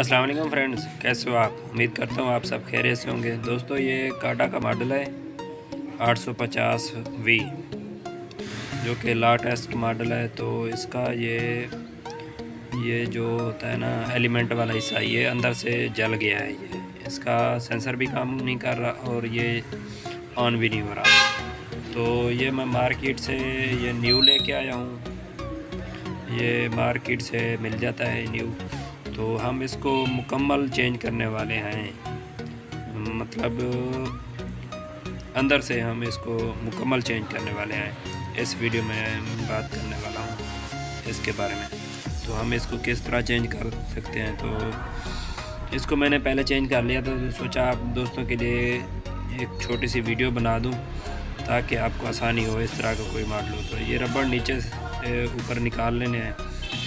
अस्सलाम वालेकुम फ्रेंड्स, कैसे हो आप। उम्मीद करता हूँ आप सब खैरियत से होंगे। दोस्तों, ये काडा का मॉडल है 850V, जो कि ला टेस्ट मॉडल है। तो इसका ये जो होता है ना एलिमेंट वाला हिस्सा, ये अंदर से जल गया है। ये इसका सेंसर भी काम नहीं कर रहा और ये ऑन भी नहीं हो रहा। तो ये मैं मार्केट से ये न्यू लेके आया हूँ। ये मार्केट से मिल जाता है न्यू। तो हम इसको मुकम्मल चेंज करने वाले हैं, मतलब अंदर से हम इसको मुकम्मल चेंज करने वाले हैं। इस वीडियो में बात करने वाला हूँ इसके बारे में। तो हम इसको किस तरह चेंज कर सकते हैं। तो इसको मैंने पहले चेंज कर लिया था, तो सोचा आप दोस्तों के लिए एक छोटी सी वीडियो बना दूँ ताकि आपको आसानी हो इस तरह का कोई मॉडल हो। तो ये रबड़ नीचे से ऊपर निकाल लेने हैं,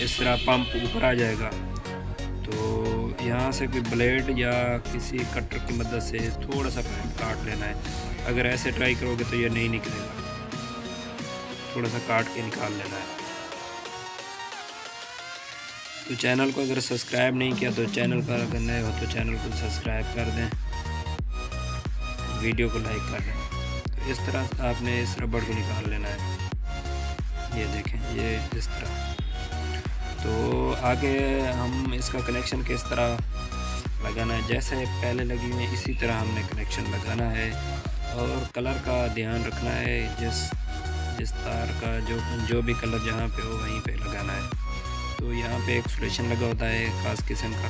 इस तरह पंप ऊपर आ जाएगा। तो यहाँ से कोई ब्लेड या किसी कटर की मदद से थोड़ा सा पाइप काट लेना है। अगर ऐसे ट्राई करोगे तो ये नहीं निकलेगा, थोड़ा सा काट के निकाल लेना है। तो चैनल को अगर सब्सक्राइब नहीं किया तो चैनल पर अगर नए हो तो चैनल को सब्सक्राइब कर दें, वीडियो को लाइक कर दें। तो इस तरह आपने इस रबड़ को निकाल लेना है। ये देखें, ये इस तरह। तो आगे हम इसका कनेक्शन किस तरह लगाना है, जैसे पहले लगी हुई इसी तरह हमने कनेक्शन लगाना है। और कलर का ध्यान रखना है, जिस तार का जो भी कलर जहाँ पे हो वहीं पे लगाना है। तो यहाँ पे एक सोल्यूशन लगा होता है ख़ास किस्म का,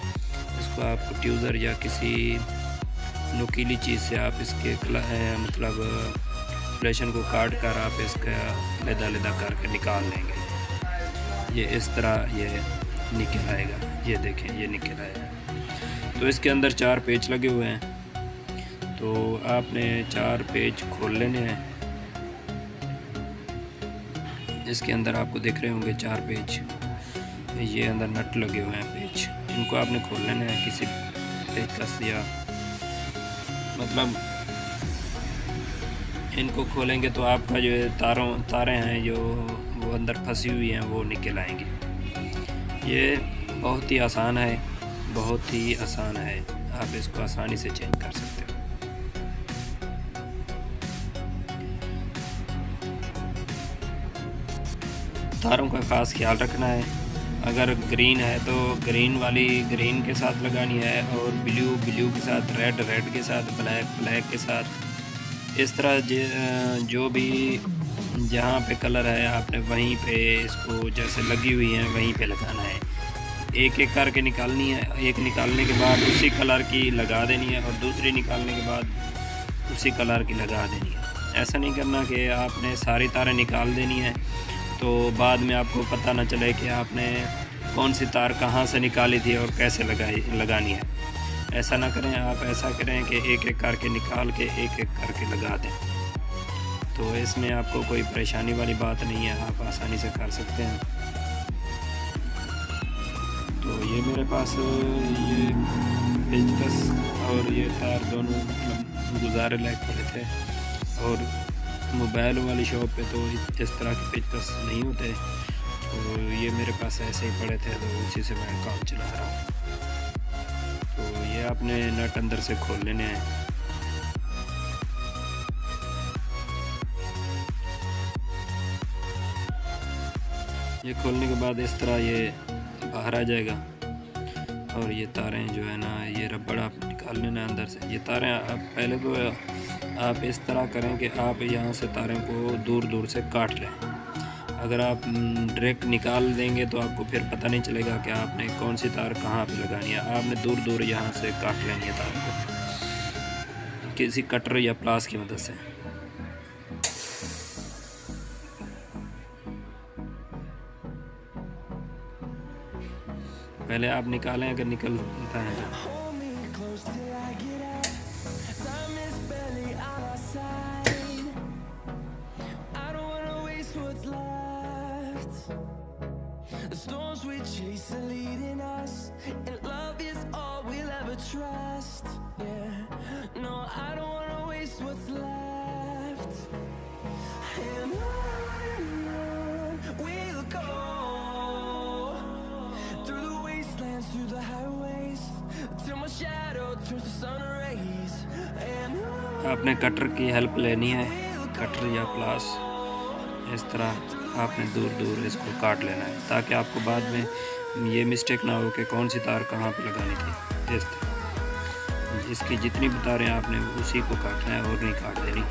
इसको आप ट्यूज़र या किसी नुकीली चीज़ से आप इसके मतलब सोल्यूशन को काट कर आप इसका लदा करके निकाल लेंगे। ये इस तरह ये निकल आएगा। ये देखें, ये निकल आएगा। तो इसके अंदर 4 पेच लगे हुए हैं। तो आपने 4 पेच खोल लेने हैं। इसके अंदर आपको दिख रहे होंगे 4 पेच। ये अंदर नट लगे हुए हैं पेच, इनको आपने खोल लेने हैं किसी पेचकस या मतलब इनको खोलेंगे तो आपका जो तारें हैं जो वो अंदर फंसी हुई हैं वो निकल आएंगी। ये बहुत ही आसान है, बहुत ही आसान है। आप इसको आसानी से चेंज कर सकते हो। तारों का ख़ास ख्याल रखना है। अगर ग्रीन है तो ग्रीन वाली ग्रीन के साथ लगानी है, और ब्लू के साथ, रेड के साथ, ब्लैक के साथ। इस तरह जो भी जहाँ पे कलर है आपने वहीं पे इसको जैसे लगी हुई है वहीं पे लगाना है। एक एक करके निकालनी है। एक निकालने के बाद उसी कलर की लगा देनी है, और दूसरी निकालने के बाद उसी कलर की लगा देनी है। ऐसा नहीं करना कि आपने सारी तारें निकाल देनी है तो बाद में आपको पता ना चले कि आपने कौन सी तार कहाँ से निकाली थी और कैसे लगानी है। ऐसा ना करें। आप ऐसा करें कि एक एक करके निकाल के एक एक करके लगा दें। तो इसमें आपको कोई परेशानी वाली बात नहीं है, आप आसानी से कर सकते हैं। तो ये मेरे पास ये पेचकस और ये तार दोनों मतलब गुजारे लायक पड़े थे, और मोबाइल वाली शॉप पे तो इस तरह के पेचकस नहीं होते। तो ये मेरे पास ऐसे ही पड़े थे, तो उसी से मैं काम चला रहा हूँ। तो ये आपने नट अंदर से खोल लेने हैं। ये खोलने के बाद इस तरह ये बाहर आ जाएगा, और ये तारें जो है ना, ये रबड़ आप निकाल लेना अंदर से। ये तारें आप पहले तो आप इस तरह करें कि आप यहाँ से तारों को दूर दूर से काट लें। अगर आप डायरेक्ट निकाल देंगे तो आपको फिर पता नहीं चलेगा कि आपने कौन सी तार कहाँ पे लगानी है। आपने दूर दूर यहाँ से काट लेनी है तार को किसी कटर या प्लास की मदद से। पहले आप निकालें, अगर निकलता है तो। The storms we chase are leading us, and love is all we'll ever trust. Yeah, no, I don't wanna waste what's left. And on we'll go, through the wastelands, through the highways. till my shadow turns to sun rays. And आपने cutter की help लेनी है, cutter या प्लास। इस तरह आपने दूर दूर इसको काट लेना है ताकि आपको बाद में ये मिस्टेक ना हो कि कौन सी तार कहाँ पे लगाने की। इस तरह इसकी जितनी भी तारें आपने उसी को काटना है और नहीं काट देनी।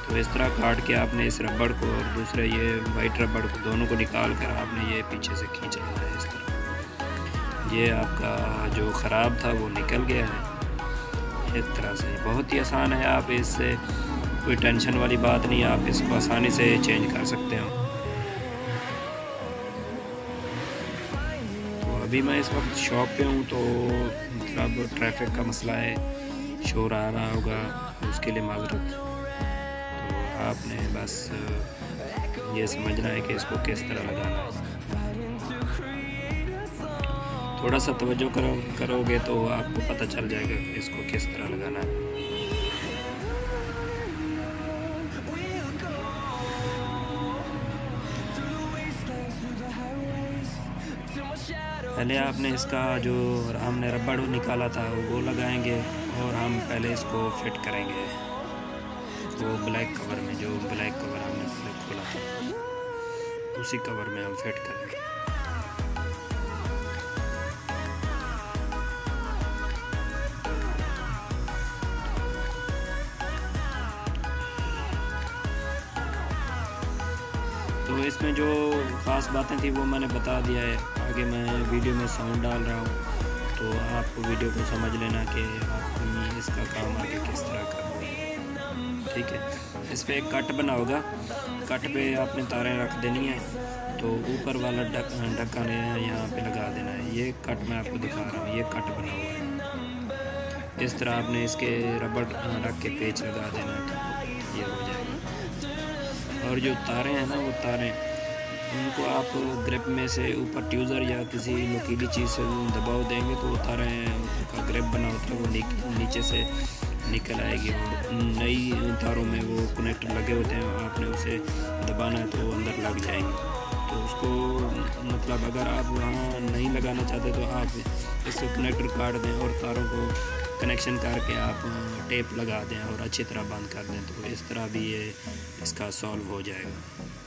तो इस तरह काट के आपने इस रबड़ को और दूसरे ये वाइट रबड़ को दोनों को निकाल कर आपने ये पीछे से खींच लेना है। इस तरह ये आपका जो ख़राब था वो निकल गया है। इस तरह से बहुत ही आसान है, आप इससे कोई टेंशन वाली बात नहीं, आप इसको आसानी से चेंज कर सकते हो। तो अभी मैं इस वक्त शॉप पे हूँ, तो मतलब ट्रैफिक का मसला है, शोर आ रहा होगा, उसके लिए माजरत। तो आपने बस ये समझना है कि इसको किस तरह लगाना है। थोड़ा सा तवज्जो करोगे तो आपको पता चल जाएगा कि इसको किस तरह लगाना है। पहले आपने इसका जो हमने रबड़ निकाला था वो लगाएंगे और हम पहले इसको फिट करेंगे। वो ब्लैक कवर में, जो ब्लैक कवर हमने पहले खोला था उसी कवर में हम फिट करेंगे। तो इसमें जो ख़ास बातें थी वो मैंने बता दिया है। आगे मैं वीडियो में साउंड डाल रहा हूँ, तो आप वीडियो को समझ लेना कि आप इसका काम आगे किस तरह करना है। ठीक है, इस पर एक कट बना होगा, कट पे आपने तारें रख देनी है, तो ऊपर वाला ढक्कन यहाँ पे लगा देना है। ये कट मैं आपको दिखा रहा हूँ, ये कट बना हुआ है। इस तरह आपने इसके रबड़ रख के पेच लगा देना है, तो ये हो जाएगा। और जो तारें हैं ना, वो तारें उनको आप ग्रिप में से ऊपर ट्यूज़र या किसी नुकीली चीज़ से दबाव देंगे तो वो तारें का ग्रिप बना होता है, वो नीचे से निकल आएगी। नई तारों में वो कनेक्टर लगे होते हैं, आपने उसे दबाना है तो वो अंदर लग जाएंगे। तो उसको मतलब अगर आप वहाँ नहीं लगाना चाहते तो आप इसको कनेक्टर काट दें और तारों को कनेक्शन करके आप टेप लगा दें और अच्छी तरह बंद कर दें, तो इस तरह भी ये इसका सॉल्व हो जाएगा।